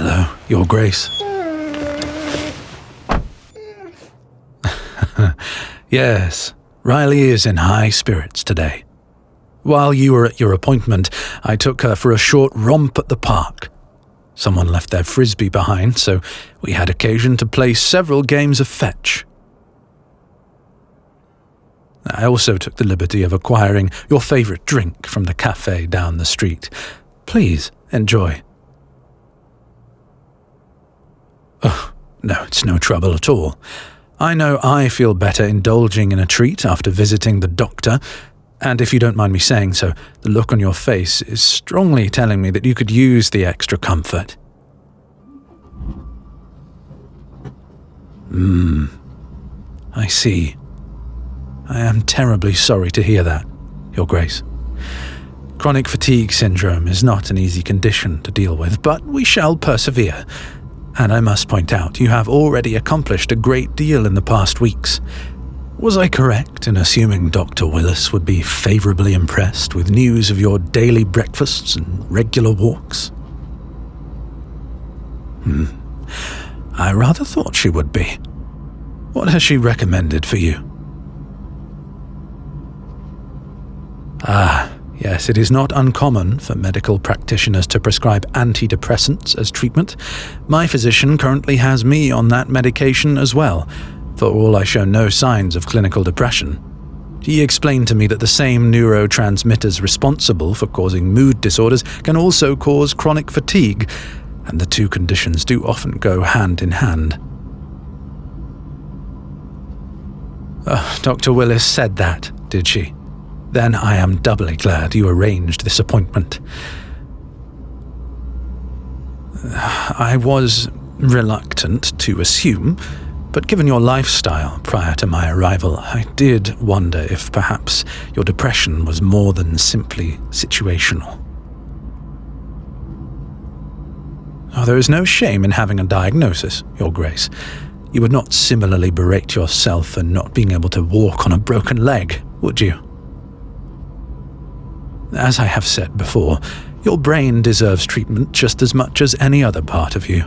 Hello, Your Grace. Yes, Riley is in high spirits today. While you were at your appointment, I took her for a short romp at the park. Someone left their frisbee behind, so we had occasion to play several games of fetch. I also took the liberty of acquiring your favorite drink from the cafe down the street. Please, enjoy. Oh, no, it's no trouble at all. I know I feel better indulging in a treat after visiting the doctor, and if you don't mind me saying so, the look on your face is strongly telling me that you could use the extra comfort. I see. I am terribly sorry to hear that, Your Grace. Chronic fatigue syndrome is not an easy condition to deal with, but we shall persevere. And I must point out, you have already accomplished a great deal in the past weeks. Was I correct in assuming Dr. Willis would be favorably impressed with news of your daily breakfasts and regular walks? I rather thought she would be. What has she recommended for you? Yes, it is not uncommon for medical practitioners to prescribe antidepressants as treatment. My physician currently has me on that medication as well, for all I show no signs of clinical depression. He explained to me that the same neurotransmitters responsible for causing mood disorders can also cause chronic fatigue, and the two conditions do often go hand in hand. Dr. Willis said that, did she? Then I am doubly glad you arranged this appointment. I was reluctant to assume, but given your lifestyle prior to my arrival, I did wonder if perhaps your depression was more than simply situational. There is no shame in having a diagnosis, Your Grace. You would not similarly berate yourself for not being able to walk on a broken leg, would you? As I have said before, your brain deserves treatment just as much as any other part of you.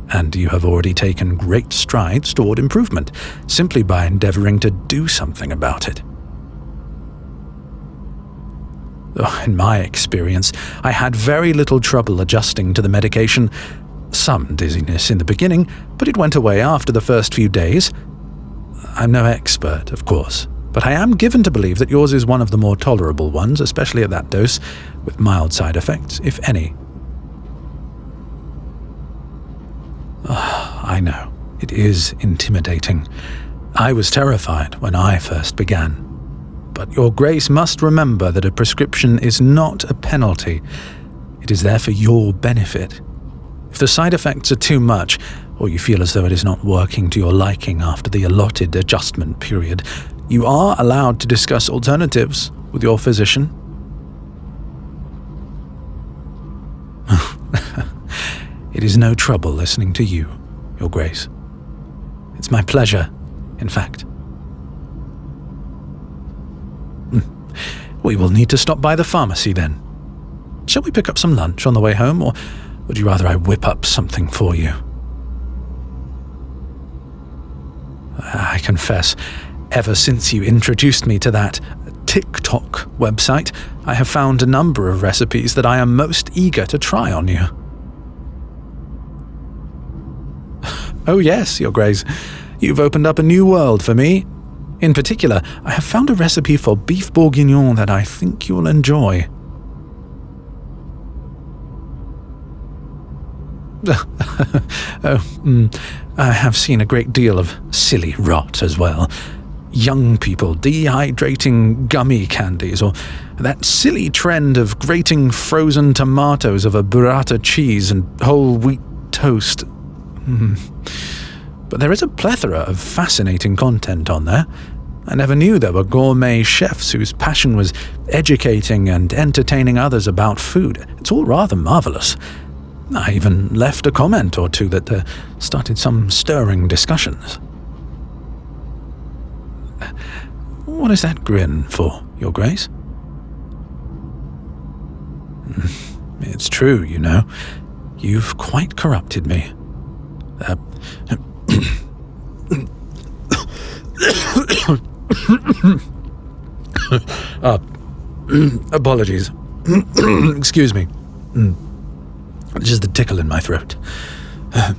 And you have already taken great strides toward improvement, simply by endeavoring to do something about it. In my experience, I had very little trouble adjusting to the medication. Some dizziness in the beginning, but it went away after the first few days. I'm no expert, of course, but I am given to believe that yours is one of the more tolerable ones, especially at that dose, with mild side effects, if any. I know, it is intimidating. I was terrified when I first began. But Your Grace must remember that a prescription is not a penalty. It is there for your benefit. If the side effects are too much, or you feel as though it is not working to your liking after the allotted adjustment period, you are allowed to discuss alternatives with your physician. It is no trouble listening to you, Your Grace. It's my pleasure, in fact. We will need to stop by the pharmacy then. Shall we pick up some lunch on the way home, or would you rather I whip up something for you? I confess, ever since you introduced me to that TikTok website, I have found a number of recipes that I am most eager to try on you. Oh yes, Your Grace, you've opened up a new world for me. In particular, I have found a recipe for beef bourguignon that I think you'll enjoy. I have seen a great deal of silly rot as well. Young people dehydrating gummy candies, or that silly trend of grating frozen tomatoes over burrata cheese and whole wheat toast. But there is a plethora of fascinating content on there. I never knew there were gourmet chefs whose passion was educating and entertaining others about food. It's all rather marvelous. I even left a comment or two that started some stirring discussions. What is that grin for, Your Grace? It's true, you know. You've quite corrupted me. Apologies. Excuse me. Just the tickle in my throat. That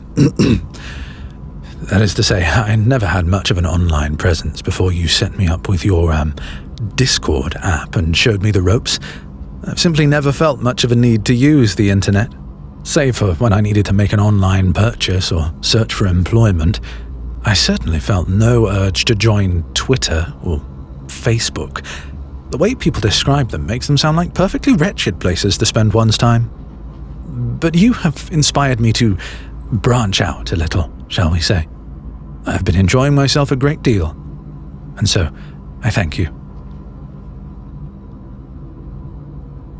is to say, I never had much of an online presence before you set me up with your Discord app and showed me the ropes. I've simply never felt much of a need to use the internet, save for when I needed to make an online purchase or search for employment. I certainly felt no urge to join Twitter or Facebook. The way people describe them makes them sound like perfectly wretched places to spend one's time. But you have inspired me to branch out a little, shall we say. I've been enjoying myself a great deal, and so I thank you.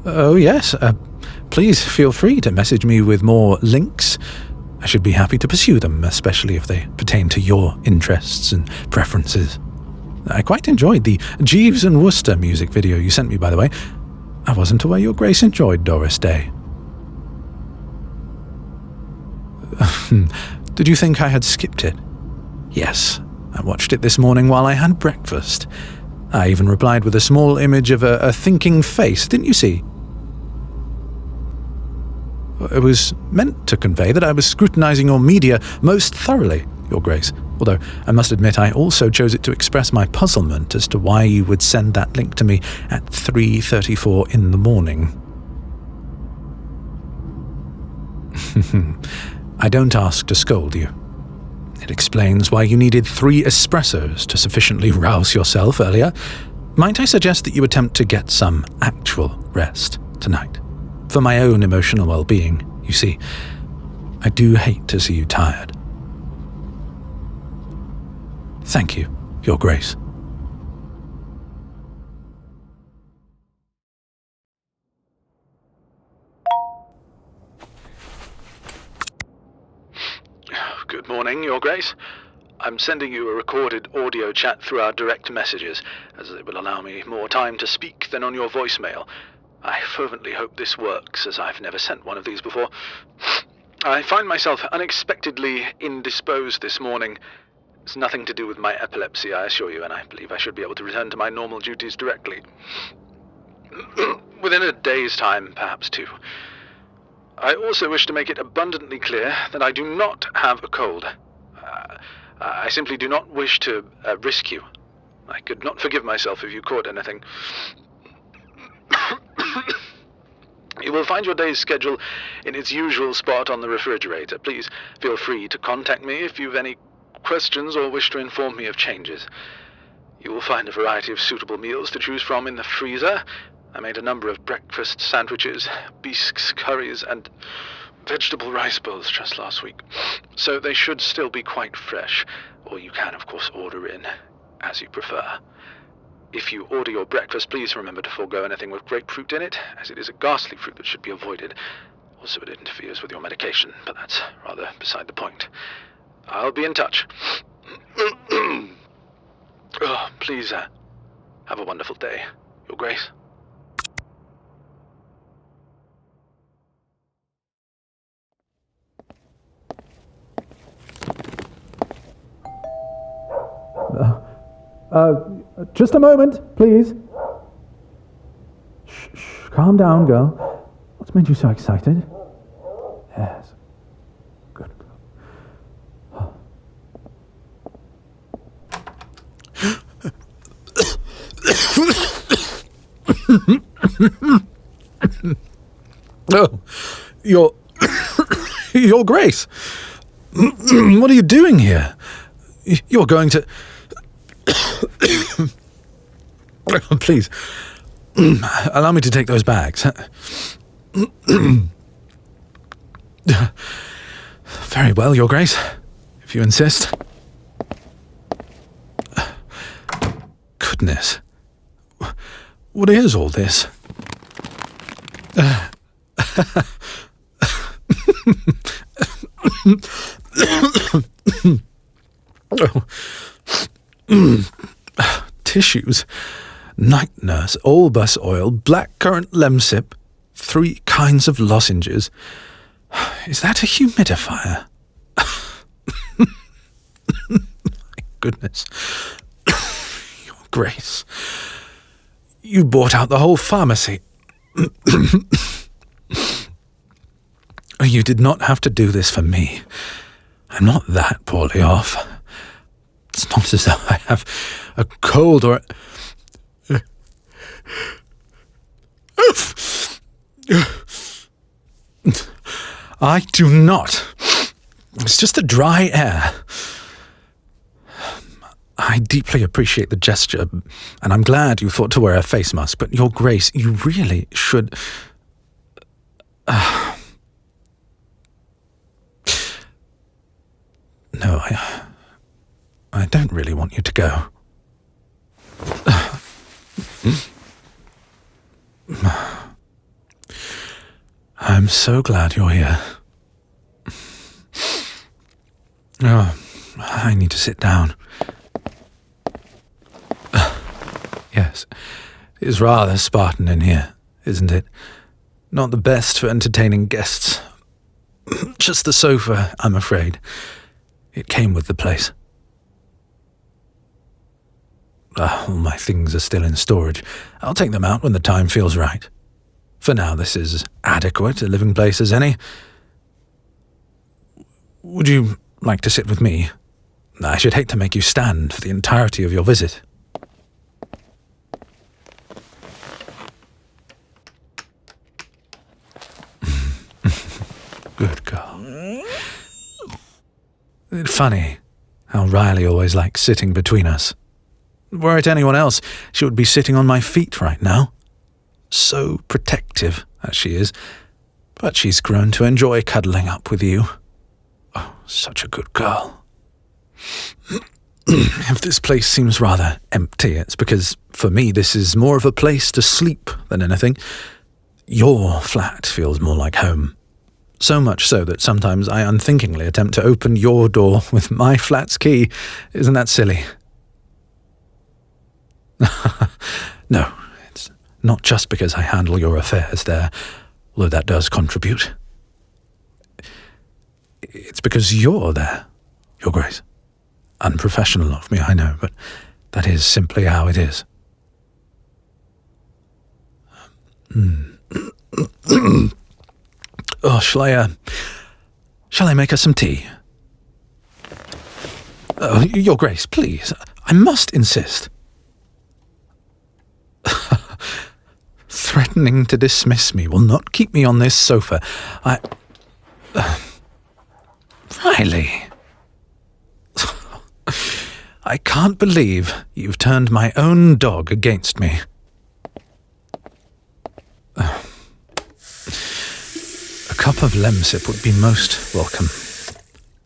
Oh yes, please feel free to message me with more links. I should be happy to pursue them, especially if they pertain to your interests and preferences. I quite enjoyed the Jeeves and Wooster music video you sent me, by the way. I wasn't aware Your Grace enjoyed Doris Day. Did you think I had skipped it? Yes, I watched it this morning while I had breakfast. I even replied with a small image of a thinking face, didn't you see? It was meant to convey that I was scrutinizing your media most thoroughly, Your Grace, although I must admit I also chose it to express my puzzlement as to why you would send that link to me at 3:34 in the morning. I don't ask to scold you. It explains why you needed 3 espressos to sufficiently rouse yourself earlier. Might I suggest that you attempt to get some actual rest tonight? For my own emotional well-being, you see. I do hate to see you tired. Thank you, Your Grace. Good morning, Your Grace. I'm sending you a recorded audio chat through our direct messages, as it will allow me more time to speak than on your voicemail. I fervently hope this works, as I've never sent one of these before. I find myself unexpectedly indisposed this morning. It's nothing to do with my epilepsy, I assure you, and I believe I should be able to return to my normal duties directly. Within a day's time, perhaps 2. I also wish to make it abundantly clear that I do not have a cold. I simply do not wish to risk you. I could not forgive myself if you caught anything. You will find your day's schedule in its usual spot on the refrigerator. Please feel free to contact me if you've any questions or wish to inform me of changes. You will find a variety of suitable meals to choose from in the freezer. I made a number of breakfast sandwiches, bisques, curries, and vegetable rice bowls just last week, so they should still be quite fresh, or you can, of course, order in, as you prefer. If you order your breakfast, please remember to forego anything with grapefruit in it, as it is a ghastly fruit that should be avoided. Also, it interferes with your medication, but that's rather beside the point. I'll be in touch. Please, have a wonderful day, Your Grace. Just a moment, please. Shh, calm down, girl. What's made you so excited? Yes. Good. Oh, Your Grace. What are you doing here? You're going to... Please, allow me to take those bags. Very well, Your Grace, if you insist. Goodness, what is all this? Tissues, night nurse, all-bus oil, blackcurrant lemsip, 3 kinds of lozenges. Is that a humidifier? My goodness. Your Grace. You bought out the whole pharmacy. You did not have to do this for me. I'm not that poorly off. It's not as though I have a cold or... I do not. It's just the dry air. I deeply appreciate the gesture, and I'm glad you thought to wear a face mask, but Your Grace, you really should... No, I don't really want you to go. I'm so glad you're here. Oh, I need to sit down. Yes, it is rather Spartan in here, isn't it? Not the best for entertaining guests. Just the sofa, I'm afraid. It came with the place. All my things are still in storage. I'll take them out when the time feels right. For now, this is adequate a living place as any. Would you like to sit with me? I should hate to make you stand for the entirety of your visit. Good girl. It's funny how Riley always likes sitting between us. Were it anyone else, she would be sitting on my feet right now. So protective as she is, but she's grown to enjoy cuddling up with you. Oh, such a good girl. If this place seems rather empty, it's because, for me, this is more of a place to sleep than anything. Your flat feels more like home. So much so that sometimes I unthinkingly attempt to open your door with my flat's key. Isn't that silly? No, it's not just because I handle your affairs there, although that does contribute. It's because you're there, Your Grace. Unprofessional of me, I know, but that is simply how it is. Oh, shall I make us some tea? Oh, Your Grace, please. I must insist. Threatening to dismiss me will not keep me on this sofa. Riley. I can't believe you've turned my own dog against me. A cup of lemsip would be most welcome.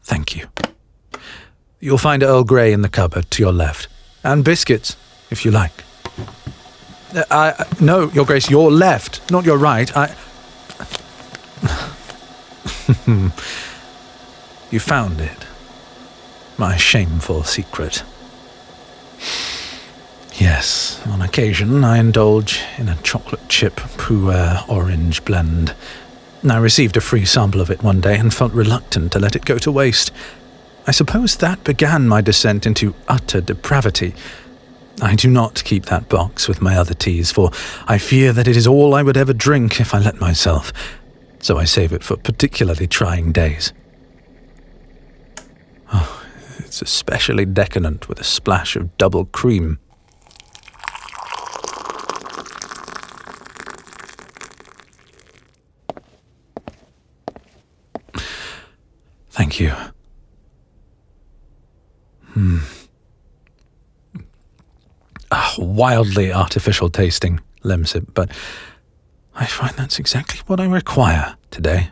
Thank you. You'll find Earl Grey in the cupboard to your left. And biscuits, if you like. No, Your Grace, your left, not your right. You found it. My shameful secret. Yes, on occasion I indulge in a chocolate chip pu'er orange blend. I received a free sample of it one day and felt reluctant to let it go to waste. I suppose that began my descent into utter depravity. I do not keep that box with my other teas, for I fear that it is all I would ever drink if I let myself, so I save it for particularly trying days. Oh, it's especially decadent with a splash of double cream. Thank you. Wildly artificial tasting lemsip, but I find that's exactly what I require today.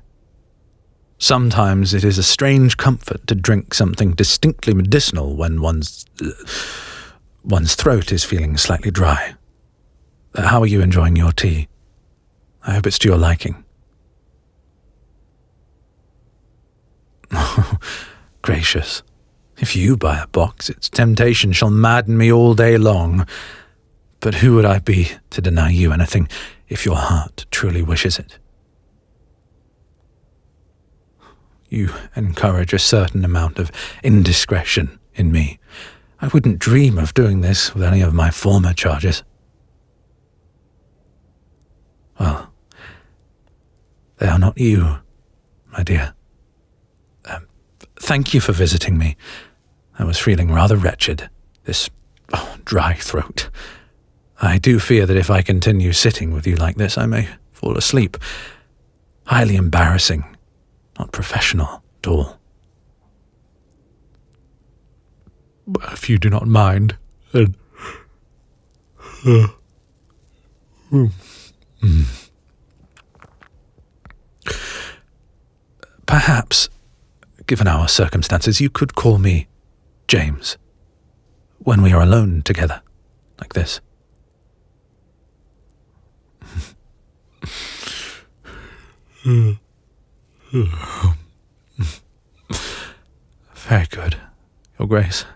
Sometimes it is a strange comfort to drink something distinctly medicinal when one's throat is feeling slightly dry. How are you enjoying your tea? I hope it's to your liking. Oh, gracious. If you buy a box, its temptation shall madden me all day long. But who would I be to deny you anything if your heart truly wishes it? You encourage a certain amount of indiscretion in me. I wouldn't dream of doing this with any of my former charges. Well, they are not you, my dear. Thank you for visiting me. I was feeling rather wretched, this dry throat. I do fear that if I continue sitting with you like this, I may fall asleep. Highly embarrassing, not professional at all. If you do not mind, then... Perhaps, given our circumstances, you could call me James when we are alone together, like this. Very good, Your Grace.